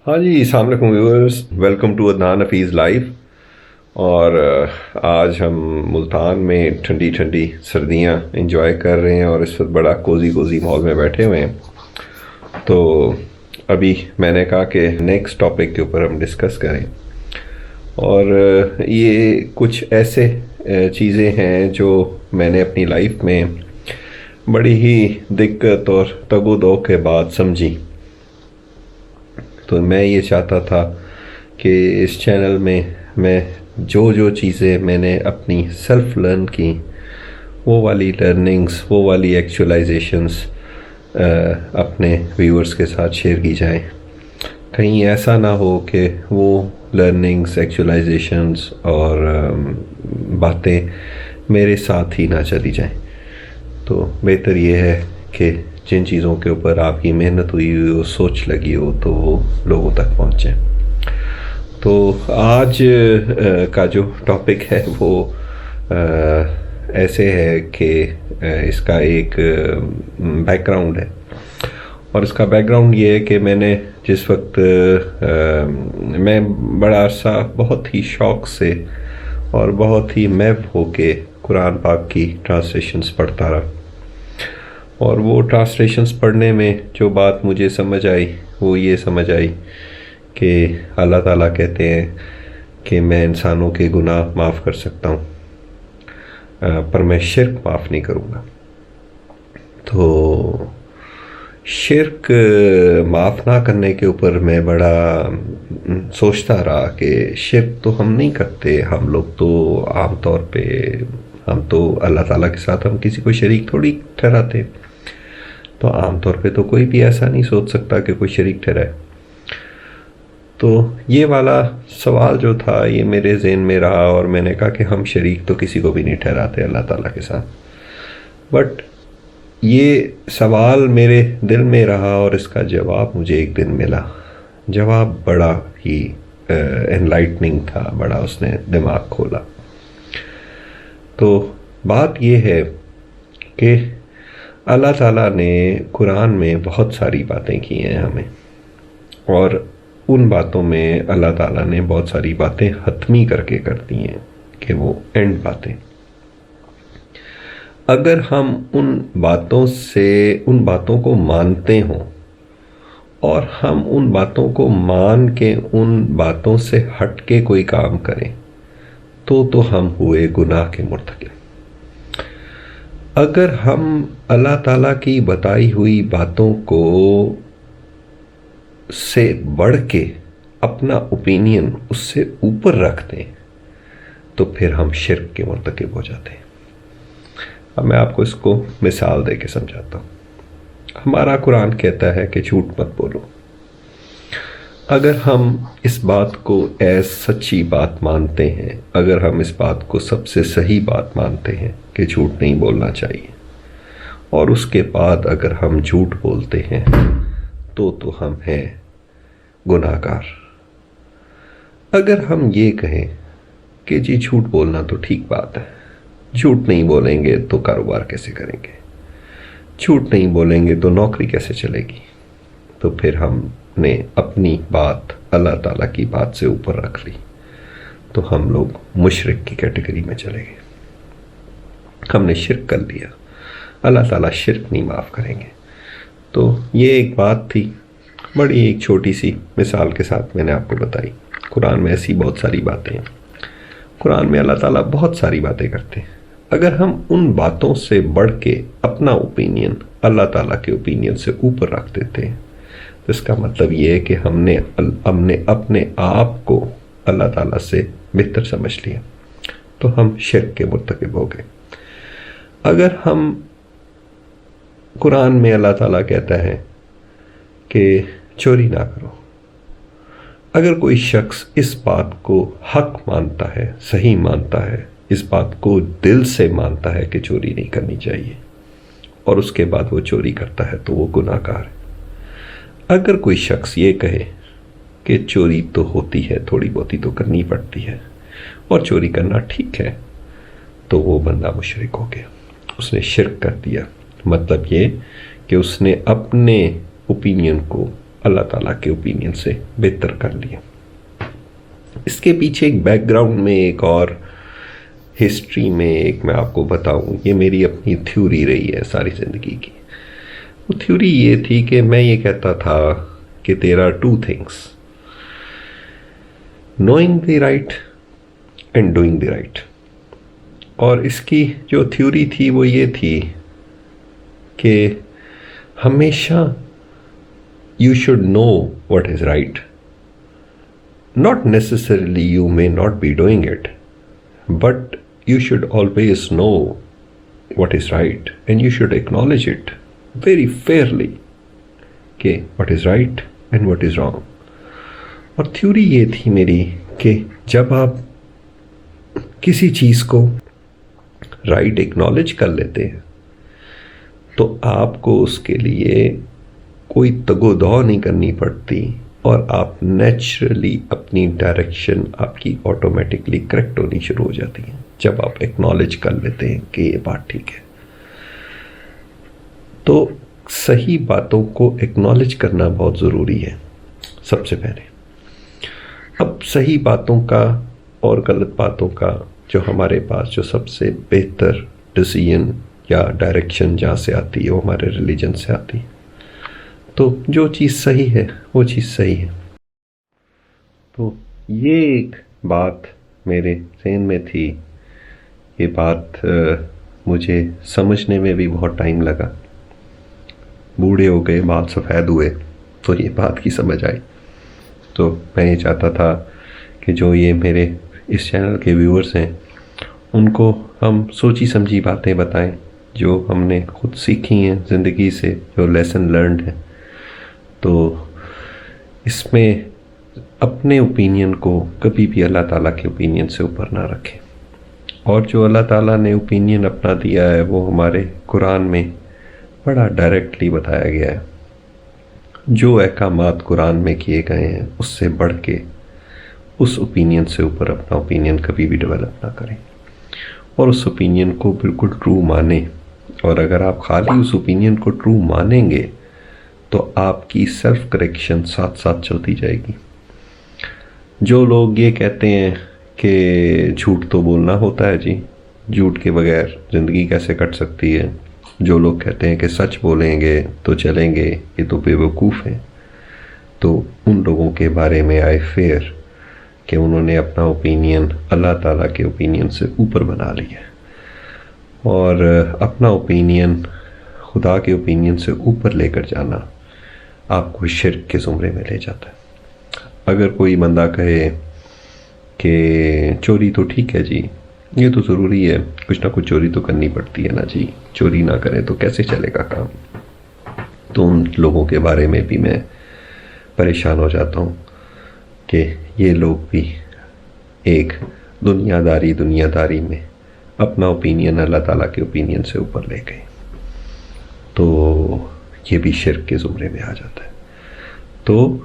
ہاں جی، السلام علیکم viewers, welcome to Adnan Hafeez life. اور آج ہم ملتان میں ٹھنڈی ٹھنڈی سردیاں انجوائے کر رہے ہیں اور اس وقت بڑا کوزی ماحول میں بیٹھے ہوئے ہیں۔ تو ابھی میں نے کہا کہ نیکسٹ ٹاپک کے اوپر ہم ڈسکس کریں، اور یہ کچھ ایسے چیزیں ہیں جو میں نے اپنی لائف میں بڑی ہی دقت اور تگ و دو کے بعد سمجھی۔ تو میں یہ چاہتا تھا کہ اس چینل میں جو چیزیں میں نے اپنی سیلف لرن کی، وہ والی لرننگز، وہ والی ایکچولائزیشنز اپنے ویورز کے ساتھ شیئر کی جائیں۔ کہیں ایسا نہ ہو کہ وہ لرننگز، ایکچولائزیشنز اور باتیں میرے ساتھ ہی نہ چلی جائیں۔ تو بہتر یہ ہے کہ جن چیزوں کے اوپر آپ کی محنت ہوئی ہو، سوچ لگی ہو، تو وہ لوگوں تک پہنچیں۔ تو آج کا جو ٹاپک ہے وہ ایسے ہے کہ اس کا ایک بیک گراؤنڈ ہے، اور اس کا بیک گراؤنڈ یہ ہے کہ میں نے جس وقت میں بڑا عرصہ بہت ہی شوق سے اور بہت ہی محو ہو کے قرآن پاک کی ٹرانسلیشنز پڑھتا رہا، اور وہ ٹرانسلیشنز پڑھنے میں جو بات مجھے سمجھ آئی وہ یہ سمجھ آئی کہ اللہ تعالیٰ کہتے ہیں کہ میں انسانوں کے گناہ معاف کر سکتا ہوں، پر میں شرک معاف نہیں کروں گا۔ تو شرک معاف نہ کرنے کے اوپر میں بڑا سوچتا رہا کہ شرک تو ہم نہیں کرتے، ہم لوگ تو عام طور پہ ہم تو اللہ تعالیٰ کے ساتھ ہم کسی کو شریک تھوڑی ٹھہراتے، تو عام طور پہ تو کوئی بھی ایسا نہیں سوچ سکتا کہ کوئی شریک ٹھہرائے۔ تو یہ والا سوال جو تھا یہ میرے ذہن میں رہا، اور میں نے کہا کہ ہم شریک تو کسی کو بھی نہیں ٹھہراتے اللہ تعالیٰ کے ساتھ۔ بٹ یہ سوال میرے دل میں رہا اور اس کا جواب مجھے ایک دن ملا۔ جواب بڑا ہی انلائٹننگ تھا، بڑا اس نے دماغ کھولا۔ تو بات یہ ہے کہ اللہ تعالیٰ نے قرآن میں بہت ساری باتیں کی ہیں ہمیں، اور ان باتوں میں اللہ تعالیٰ نے بہت ساری باتیں حتمی کر کے کر دی ہیں کہ وہ اینڈ باتیں۔ اگر ہم ان باتوں کو مانتے ہوں اور ہم ان باتوں کو مان کے ان باتوں سے ہٹ کے کوئی کام کریں تو ہم ہوئے گناہ کے مرتکب۔ اگر ہم اللہ تعالیٰ کی بتائی ہوئی باتوں کو سے بڑھ کے اپنا اوپینین اس سے اوپر رکھ دیں تو پھر ہم شرک کے مرتکب ہو جاتے ہیں۔ اب میں آپ کو اس کو مثال دے کے سمجھاتا ہوں۔ ہمارا قرآن کہتا ہے کہ جھوٹ مت بولو۔ اگر ہم اس بات کو ایز سچی بات مانتے ہیں، اگر ہم اس بات کو سب سے صحیح بات مانتے ہیں کہ جھوٹ نہیں بولنا چاہیے، اور اس کے بعد اگر ہم جھوٹ بولتے ہیں تو ہم ہیں گناہ گار۔ اگر ہم یہ کہیں کہ جی جھوٹ بولنا تو ٹھیک بات ہے، جھوٹ نہیں بولیں گے تو کاروبار کیسے کریں گے، جھوٹ نہیں بولیں گے تو نوکری کیسے چلے گی، تو پھر ہم نے اپنی بات اللہ تعالیٰ کی بات سے اوپر رکھ لی، تو ہم لوگ مشرک کی کیٹیگری میں چلے گئے۔ ہم نے شرک کر لیا، اللہ تعالیٰ شرک نہیں معاف کریں گے۔ تو یہ ایک بات تھی، بڑی ایک چھوٹی سی مثال کے ساتھ میں نے آپ کو بتائی۔ قرآن میں ایسی بہت ساری باتیں ہیں، قرآن میں اللہ تعالیٰ بہت ساری باتیں کرتے ہیں۔ اگر ہم ان باتوں سے بڑھ کے اپنا اوپینین اللہ تعالیٰ کے اوپینین سے اوپر رکھ دیتے ہیں، تو اس کا مطلب یہ ہے کہ ہم نے اپنے آپ کو اللہ تعالیٰ سے بہتر سمجھ لیا، تو ہم شرک کے مرتکب ہو گئے۔ اگر ہم قرآن میں اللہ تعالیٰ کہتا ہے کہ چوری نہ کرو، اگر کوئی شخص اس بات کو حق مانتا ہے، صحیح مانتا ہے، اس بات کو دل سے مانتا ہے کہ چوری نہیں کرنی چاہیے، اور اس کے بعد وہ چوری کرتا ہے تو وہ گناہ گار ہے۔ اگر کوئی شخص یہ کہے کہ چوری تو ہوتی ہے، تھوڑی بہتی تو کرنی پڑتی ہے، اور چوری کرنا ٹھیک ہے، تو وہ بندہ مشرک ہو گیا، اس نے شرک کر دیا۔ مطلب یہ کہ اس نے اپنے اوپینین کو اللہ تعالیٰ کے اوپینین سے بہتر کر لیا. اس کے پیچھے ایک بیک گراؤنڈ میں ایک اور ہسٹری میں ایک میں آپ کو بتاؤں, یہ میری اپنی تھیوری رہی ہے ساری زندگی کی. وہ تھیوری یہ تھی کہ میں یہ کہتا تھا کہ there are two things, knowing the right and doing the right. اور اس کی جو تھیوری تھی وہ یہ تھی کہ ہمیشہ you should know what is right. Not necessarily you may not be doing it, but you should always know what is right and you should acknowledge it very fairly کہ what is right and what is wrong. اور theory یہ تھی میری کہ جب آپ کسی چیز کو رائٹ ایکنالج کر لیتے ہیں تو آپ کو اس کے لیے کوئی تگ و دو نہیں کرنی پڑتی اور آپ نیچرلی اپنی ڈائریکشن آپ کی آٹومیٹکلی کریکٹ ہونی شروع ہو جاتی ہیں جب آپ ایکنالج کر لیتے ہیں کہ یہ بات ٹھیک ہے. تو صحیح باتوں کو ایکنالج کرنا بہت ضروری ہے سب سے پہلے. اب صحیح باتوں کا اور غلط باتوں کا جو ہمارے پاس جو سب سے بہتر ڈیسیژن یا ڈائریکشن جہاں سے آتی ہے وہ ہمارے ریلیجن سے آتی ہے. تو جو چیز صحیح ہے وہ چیز صحیح ہے. تو یہ ایک بات میرے ذہن میں تھی. یہ بات مجھے سمجھنے میں بھی بہت ٹائم لگا. بوڑھے ہو گئے, بال سفید ہوئے تو یہ بات کی سمجھ آئی. تو میں یہ چاہتا تھا کہ جو یہ میرے اس چینل کے ویورز ہیں ان کو ہم سوچی سمجھی باتیں بتائیں جو ہم نے خود سیکھی ہیں زندگی سے, جو لیسن لرنڈ ہیں. تو اس میں اپنے اوپینین کو کبھی بھی اللہ تعالیٰ کے اوپینین سے اوپر نہ رکھیں. اور جو اللہ تعالیٰ نے اوپینین اپنا دیا ہے وہ ہمارے قرآن میں بڑا ڈائریکٹلی بتایا گیا ہے. جو احکامات قرآن میں کیے گئے ہیں اس سے بڑھ کے اس اوپینین سے اوپر اپنا اوپینین کبھی بھی ڈیولپ نہ کریں اور اس اوپینین کو بالکل ٹرو مانیں. اور اگر آپ خالی اس اوپینین کو ٹرو مانیں گے تو آپ کی سیلف کریکشن ساتھ ساتھ چلتی جائے گی. جو لوگ یہ کہتے ہیں کہ جھوٹ تو بولنا ہوتا ہے جی, جھوٹ کے بغیر زندگی کیسے کٹ سکتی ہے. جو لوگ کہتے ہیں کہ سچ بولیں گے تو چلیں گے, یہ تو بے وقوف ہیں. تو ان لوگوں کے بارے میں آئی فیئر کہ انہوں نے اپنا اوپینین اللہ تعالیٰ کے اوپینین سے اوپر بنا لیا اور اپنا اوپینین خدا کے اوپینین سے اوپر لے کر جانا آپ کو شرک کے زمرے میں لے جاتا ہے. اگر کوئی بندہ کہے کہ چوری تو ٹھیک ہے جی, یہ تو ضروری ہے, کچھ نہ کچھ چوری تو کرنی پڑتی ہے نا جی, چوری نہ کریں تو کیسے چلے گا کام. تو ان لوگوں کے بارے میں بھی میں پریشان ہو جاتا ہوں کہ یہ لوگ بھی ایک دنیا داری میں اپنا اوپینین اللہ تعالیٰ کے اوپینین سے اوپر لے گئے. تو یہ بھی شرک کے زمرے میں آ جاتا ہے. تو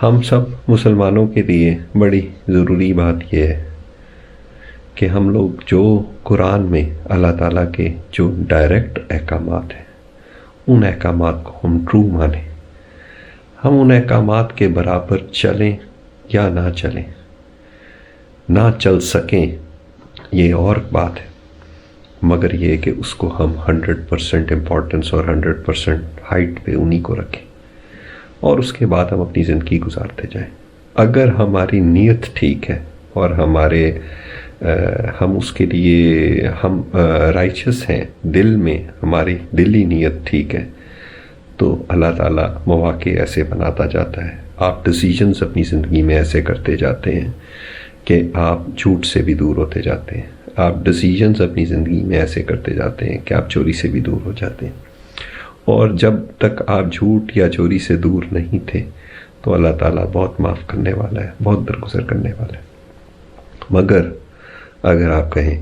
ہم سب مسلمانوں کے لیے بڑی ضروری بات یہ ہے کہ ہم لوگ جو قرآن میں اللہ تعالیٰ کے جو ڈائریکٹ احکامات ہیں ان احکامات کو ہم ٹرو مانیں. ہم ان احکامات کے برابر چلیں یا نہ چلیں, نہ چل سکیں یہ اور بات ہے, مگر یہ کہ اس کو ہم 100% امپورٹنس اور 100% ہائٹ پہ انہی کو رکھیں اور اس کے بعد ہم اپنی زندگی گزارتے جائیں. اگر ہماری نیت ٹھیک ہے اور ہم اس کے لیے ہم رائچس ہیں, دل میں ہماری دلی نیت ٹھیک ہے, تو اللہ تعالیٰ مواقع ایسے بناتا جاتا ہے. آپ ڈیسیژنز اپنی زندگی میں ایسے کرتے جاتے ہیں کہ آپ جھوٹ سے بھی دور ہوتے جاتے ہیں. آپ ڈیسیژنز اپنی زندگی میں ایسے کرتے جاتے ہیں کہ آپ چوری سے بھی دور ہو جاتے ہیں. اور جب تک آپ جھوٹ یا چوری سے دور نہیں تھے تو اللہ تعالیٰ بہت معاف کرنے والا ہے, بہت درگزر کرنے والا ہے. مگر اگر آپ کہیں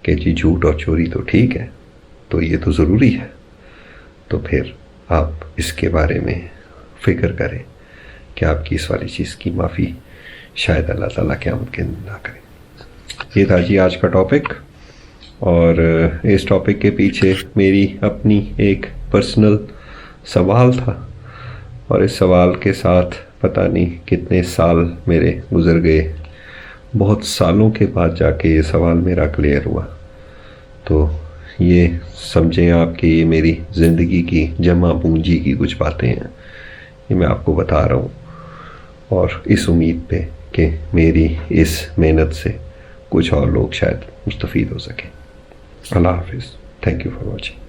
کہ جی جھوٹ اور چوری تو ٹھیک ہے, تو یہ تو ضروری ہے, تو پھر آپ اس کے بارے میں فکر کریں کہ آپ کی اس والی چیز کی معافی شاید اللہ تعالیٰ قیامت کے دن نہ کرے. یہ تھا جی آج کا ٹاپک, اور اس ٹاپک کے پیچھے میری اپنی ایک پرسنل سوال تھا اور اس سوال کے ساتھ پتہ نہیں کتنے سال میرے گزر گئے، بہت سالوں کے بعد جا کے یہ سوال میرا کلیئر ہوا. تو یہ سمجھیں آپ کہ یہ میری زندگی کی جمع پونجی کی کچھ باتیں ہیں، یہ میں آپ کو بتا رہا ہوں، اور اس امید پہ کہ میری اس محنت سے کچھ اور لوگ شاید مستفید ہو سکیں. اللہ حافظ. Thank you for watching.